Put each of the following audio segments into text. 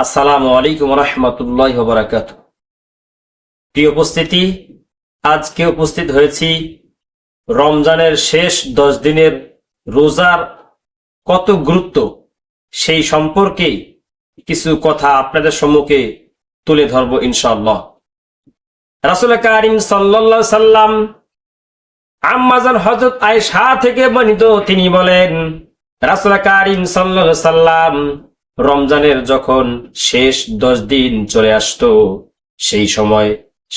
আসসালামু আলাইকুম রহমতুল্লাহ বারাকাতুহু। প্রিয় উপস্থিতি, আজকে উপস্থিত হয়েছি রমজানের শেষ 10 দিনের রোজার কত গুরুত্ব সেই সম্পর্কে কিছু কথা আপনাদের সম্মুখে তুলে ধরব ইনশাআল্লাহ। রাসূল কারীম সাল্লাল্লাহু আলাইহি সাল্লাম আম্মাজান হযরত আয়েশা থেকে বর্ণিত, তিনি বলেন, রাসূল কারীম সাল্লাল্লাহু আলাইহি সাল্লাম রমজানের যখন শেষ 10 দিন চলে আসতো, সেই সময়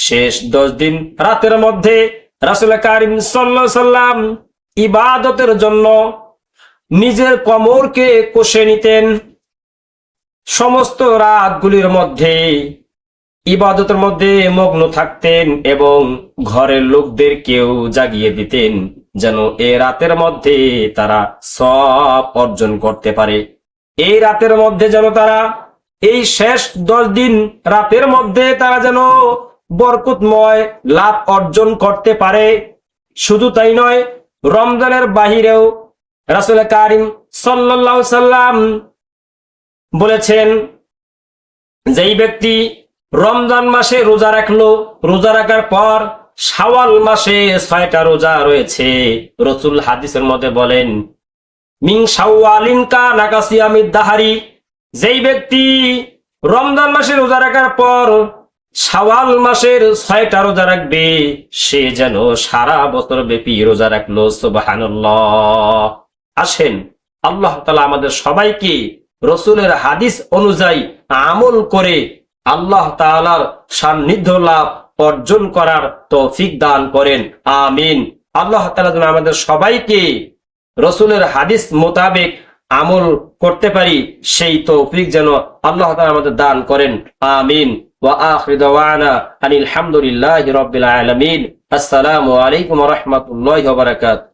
শেষ 10 দিন রাতের মধ্যে রাসূল কারীম সাল্লাল্লাহু আলাইহি সাল্লাম ইবাদতের জন্য নিজের কোমরকে কষে নিতেন। সমস্ত রাতগুলির মধ্যে ইবাদতের মধ্যে মগ্ন থাকতেন এবং ঘরের লোকদেরকেও জাগিয়ে দিতেন, যেন এ রাতের মধ্যে তারা সওয়াব অর্জন করতে পারে। এই রাতের মধ্যে যেন তারা, এই শেষ 10 দিন রাতের মধ্যে তারা যেন বরকতময় লাভ অর্জন করতে পারে। শুধু তাই নয়, রমজানের বাহিরেও রাসূল কারীম সাল্লাল্লাহু আলাইহি সাল্লাম বলেছেন, যেই ব্যক্তি রমজান মাসে রোজা রাখলো, রোজা রাখার পর শাওয়াল মাসে 6টা রোজা রয়েছে, রাসূল হাদিসের মধ্যে বলেন, মিন শাওয়ালিন কানা কাসিয়ামিদ দাহারি, যেই ব্যক্তি রমজান মাসে রোজা রাখার পর শাওয়াল মাসের 6টা রোজা রাখবে, সে যেন সারা বছর ব্যাপী রোজা রাখলো। সুবহানাল্লাহ। আসেন, আল্লাহ তাআলা আমাদের সবাইকে রাসূলের হাদিস অনুযায়ী আমল করে আল্লাহ তাআলার সান্নিধ্য লাভ অর্জন করার তৌফিক দান করেন। আমিন। আল্লাহ তাআলা যেন আমাদের সবাইকে রাসূলের হাদিস মোতাবেক আমল করতে পারি, সেই তৌফিক যেন আল্লাহ তাআলা আমাদের দান করেন। আমিন। ওয়া আখিরু দাওয়ানা আনিল হামদুলিল্লাহি রাব্বিল আলামিন। আসসালামু আলাইকুম ওয়া রাহমাতুল্লাহি ওয়া বারাকাতুহু।